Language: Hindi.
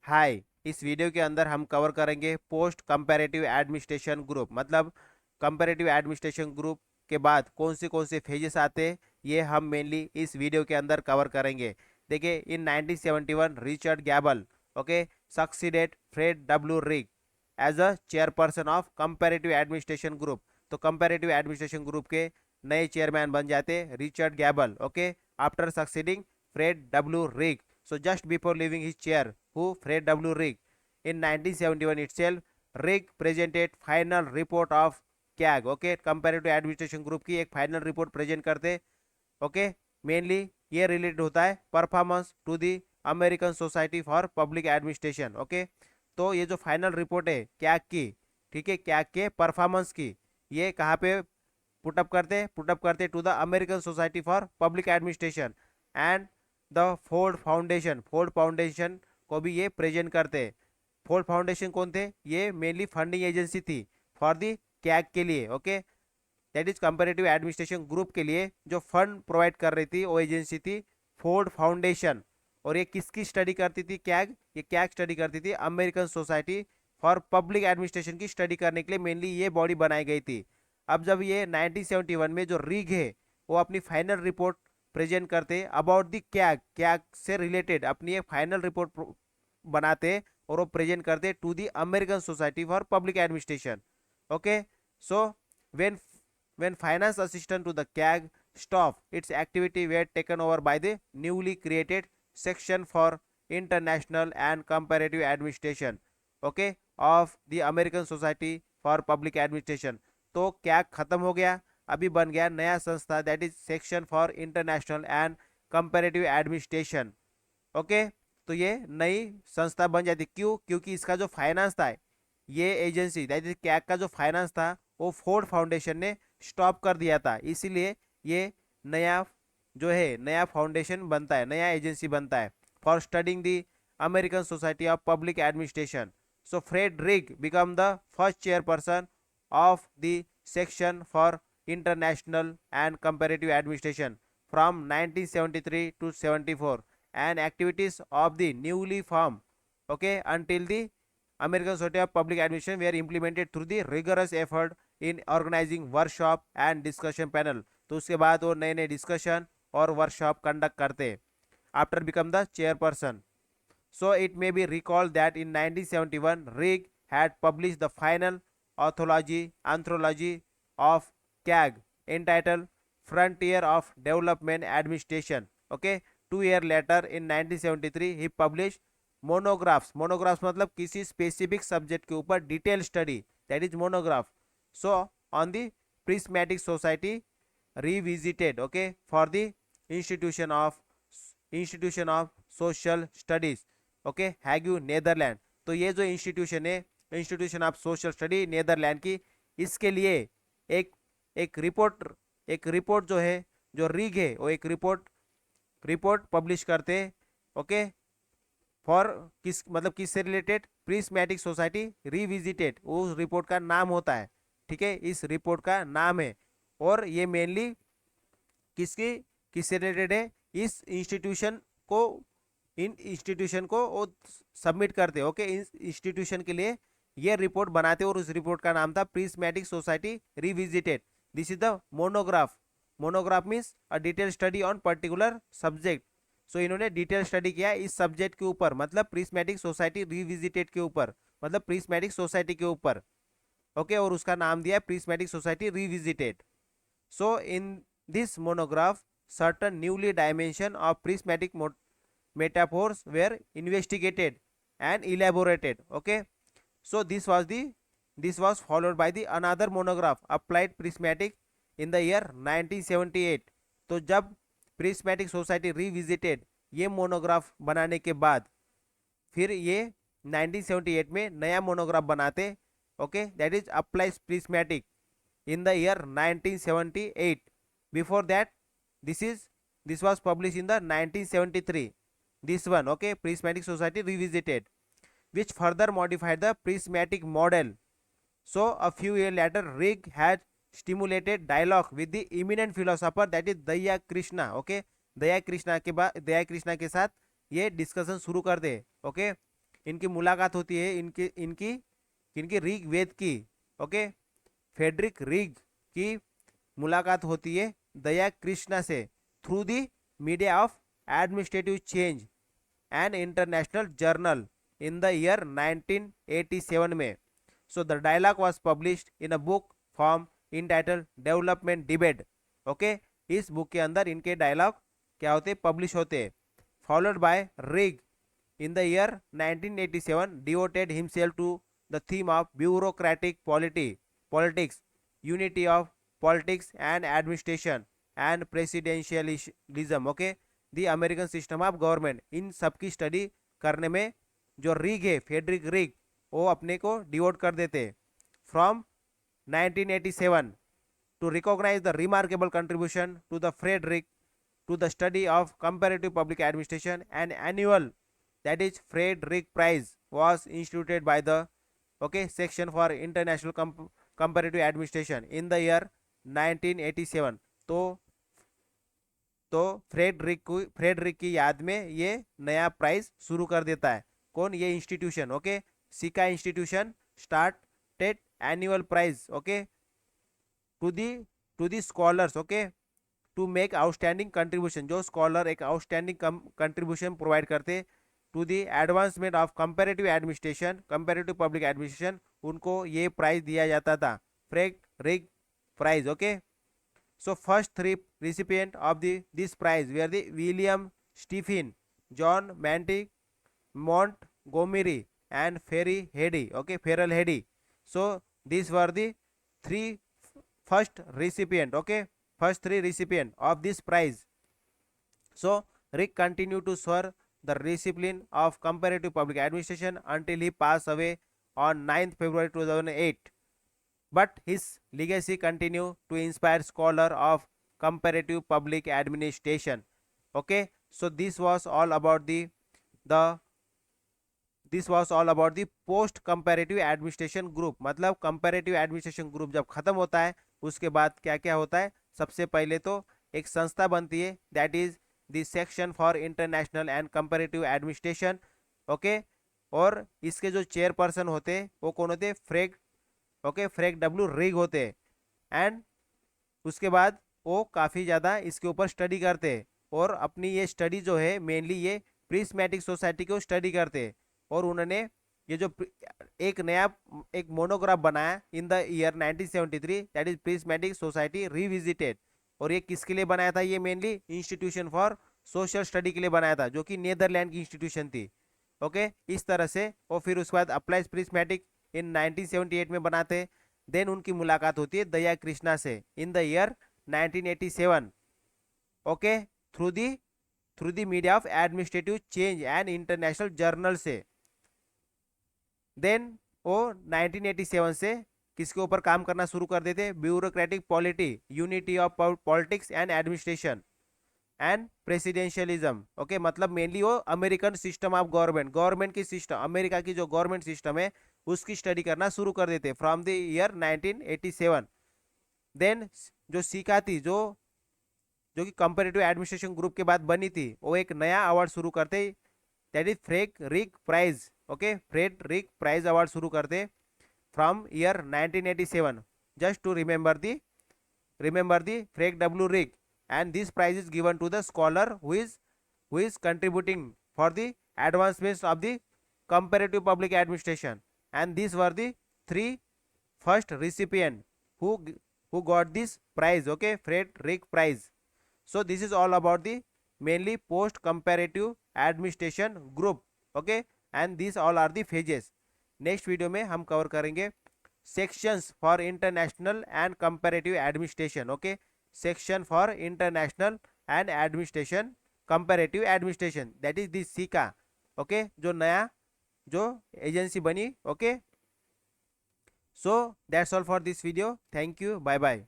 हाय, इस वीडियो के अंदर हम कवर करेंगे पोस्ट कंपैरेटिव एडमिनिस्ट्रेशन ग्रुप। मतलब कंपैरेटिव एडमिनिस्ट्रेशन ग्रुप के बाद कौन से फेजेस आते हैं, ये हम मेनली इस वीडियो के अंदर कवर करेंगे। देखिए, in 1971 Richard Gable okay succeeded Fred W Riggs as a chairperson of comparative administration group. तो कंपैरेटिव एडमिनिस्ट्रेशन ग्रुप के नए चेयरमैन बन जाते Richard Gable okay after succeeding Fred W Riggs. So just before leaving his chair, who Fred W. Rigg, in 1971 itself, Rigg presented final report of CAG, okay, comparative administration group की एक फाइनल रिपोर्ट प्रेजेंट करते, ओके। मेनली ये रिलेटेड होता है performance to the American Society for Public Administration, okay. तो ये जो फाइनल रिपोर्ट है कैग की, ठीक है, कैग के परफॉर्मेंस की, ये कहाँ पे पुटअप करते to the American Society for Public administration and the Ford Foundation को भी ये प्रेजेंट करते। फोर्ड फाउंडेशन कौन थे? ये मेनली फंडिंग एजेंसी थी फॉर दी कैग के लिए, okay. That is comparative administration group के लिए जो फंड प्रोवाइड कर रही थी वो एजेंसी थी फोर्ड फाउंडेशन। और ये किसकी स्टडी करती थी? कैग। ये कैग स्टडी करती थी American Society for Public administration की स्टडी करने के लिए मेनली ये बॉडी बनाई गई थी। अब जब ये 1971 में जो रिग है वो अपनी फाइनल रिपोर्ट प्रेजेंट करते अबाउट दी कैग, कैग से रिलेटेड अपनी एक फाइनल रिपोर्ट बनाते और वो प्रेजेंट करते to the American Society for Public Administration, okay. So when when finance assistant to the CAG staff, its activity were taken over by the newly created section for international and comparative administration, okay, of the American Society for Public Administration। तो CAG खत्म हो गया, अभी बन गया नया संस्था that is section for international and comparative administration, okay. तो ये नई संस्था बन जाती, क्यों? क्योंकि इसका जो फाइनेंस था, ये एजेंसी दैट इज कैग का जो फाइनेंस था वो फोर्ड फाउंडेशन ने स्टॉप कर दिया था, इसीलिए ये नया जो है नया फाउंडेशन बनता है, नया एजेंसी बनता है for studying the American Society of Public Administration. So Fred Riggs become the first chairperson of the section for international and comparative administration from 1973 to 74 and activities of the newly formed, okay, until the American Society of Public Administration were implemented through the rigorous effort in organizing workshop and discussion panel। तो उसके बाद वो नए नए डिस्कशन और वर्कशॉप कंडक्ट करते after become the chairperson. So it may be recalled that in 1971 Rigg had published the final anthology of CAG entitled Frontier of Development Administration, okay। 2 year later in 1973 he published monographs मतलब किसी स्पेसिफिक सब्जेक्ट के ऊपर detail study, that is monograph. So on the prismatic society revisited, okay, for the institution of social studies, okay, Hague Netherland. तो ये जो इंस्टीट्यूशन है, institution of social study Netherland की, इसके लिए एक एक रिपोर्ट जो है, जो रिग है, वो एक रिपोर्ट पब्लिश करते, ओके, फॉर किससे रिलेटेड? प्रिस्मेटिक सोसाइटी रिविजिटेड, उस रिपोर्ट का नाम होता है, ठीक है, इस रिपोर्ट का नाम है। और ये मेनली किसकी किससे रिलेटेड है? इस इंस्टीट्यूशन को वो सबमिट करते, ओके, इस इंस्टीट्यूशन के लिए ये रिपोर्ट बनाते और उस रिपोर्ट का नाम था prismatic society revisited. This is the monograph means a detail study on particular subject. So इन्होंने डिटेल स्टडी किया इस सब्जेक्ट के ऊपर, मतलब प्रिस्मेटिक सोसाइटी रिविजिटेड के ऊपर, मतलब प्रिस्मेटिक सोसाइटी के ऊपर, ओके, और उसका नाम दिया prismatic society revisited. So in this monograph certain newly dimension of prismatic metaphors were investigated and elaborated, okay। So this was followed by the another monograph applied prismatic in the year 1978। तो जब प्रिस्मेटिक सोसाइटी रिविजिटेड ये मोनोग्राफ बनाने के बाद फिर ये 1978 में नया मोनोग्राफ बनाते, okay, that is applies prismatic in the year 1978। before that this was published in the 1973, this one, okay, prismatic society revisited, which further modified the prismatic model। So a few years later Rigg had stimulated dialogue with the eminent philosopher that is Daya Krishna, okay। दया कृष्णा के साथ ये डिस्कशन शुरू कर दे, ओके। इनकी मुलाकात होती है इनकी इनकी इनकी ऋग्वेद की, ओके, फ्रेडरिक रिग की मुलाकात होती है दया कृष्णा से through the media of administrative change and international journal in the year 1987 में. So the dialogue was published in a book form entitled development debate. Okay, इस बुक के अंदर इनके डायलॉग क्या होते, पब्लिश होते. Followed by Riggs in the year 1987 devoted himself to the theme of bureaucratic politics, unity of politics and administration and presidentialism. Okay, the American system of government. इन सब की स्टडी करने में जो रिग है, फेडरिक रिग, वो अपने को डिवोट कर देते. From 1987 to recognize the remarkable contribution to the Frederick to the study of comparative public administration, an annual, that is Frederick Prize, was instituted by the, okay, section for international comparative administration in the year 1987. तो फ्रेडरिक की याद में ये नया प्राइज शुरू कर देता है. कौन? ये institution. Okay, SICA institution started annual prize, okay, to the scholars, okay, to make outstanding contribution. जो स्कॉलर एक आउटस्टैंडिंग कंट्रीब्यूशन प्रोवाइड करते to the advancement of comparative administration, comparative public administration, उनको ये प्राइज दिया जाता था, Frederick prize. Okay, so first 3 recipient of this prize were the William Stephen, John Montgomery and Ferrell Heady. So these were the 3 first recipient, okay, first 3 recipient of this prize. So Rick continued to serve the discipline of comparative public administration until he passed away on 9th February 2008. But his legacy continued to inspire scholars of comparative public administration. Okay, so this was all about the post comparative administration group. मतलब कंपैरेटिव एडमिनिस्ट्रेशन ग्रुप जब खत्म होता है उसके बाद क्या क्या होता है, सबसे पहले तो एक संस्था बनती है, that is the section for international and comparative administration. Okay, और इसके जो चेयरपर्सन होते वो कौन होते? फ्रेड डब्ल्यू रिग होते. एंड उसके बाद वो काफ़ी ज़्यादा इसके ऊपर स्टडी करते और अपनी ये स्टडी जो है मेनली ये प्रिस्मेटिक सोसाइटी को स्टडी करते. और उन्होंने ये जो एक नया एक मोनोग्राफ बनाया इन the year 1973, that is prismatic society revisited. और ये किसके लिए बनाया था? ये mainly institution for social study के लिए बनाया था, जो कि नीदरलैंड की इंस्टीट्यूशन थी. ओके, इस तरह से. और फिर उसके बाद अप्लाइज प्रिस्मेटिक इन 1978 में बनाते. देन उनकी मुलाकात होती है दया कृष्णा से इन the year 1987. Okay, through the media of administrative change and international journal से. देन वो 1987 से किसके ऊपर काम करना शुरू कर देते? Bureaucratic polity, unity of politics and administration and presidentialism. Okay, मतलब मेनली वो अमेरिकन सिस्टम ऑफ गवर्नमेंट की सिस्टम, अमेरिका की जो गवर्नमेंट सिस्टम है उसकी स्टडी करना शुरू कर देते फ्रॉम द ईयर 1987. देन जो सीखा थी, जो कि कंपैरेटिव एडमिनिस्ट्रेशन ग्रुप के बाद बनी थी, वो एक नया अवार्ड शुरू करते, that is Frederick prize. Okay, Frederick prize award शुरू करते from year 1987, just to remember the Fred W Riggs. And this prize is given to the scholar who is contributing for the advancement of the comparative public administration. And this were the 3 first recipient who got this prize. Okay, Frederick Prize. So this is all about the mainly post comparative administration group. Okay, and these all are the phases. Next video में हम कवर करेंगे sections for international and comparative administration. Okay, section for international and administration, comparative administration, that is this caeca. Okay, जो नया जो एजेंसी बनी. Okay, so that's all for this video. Thank you. Bye bye.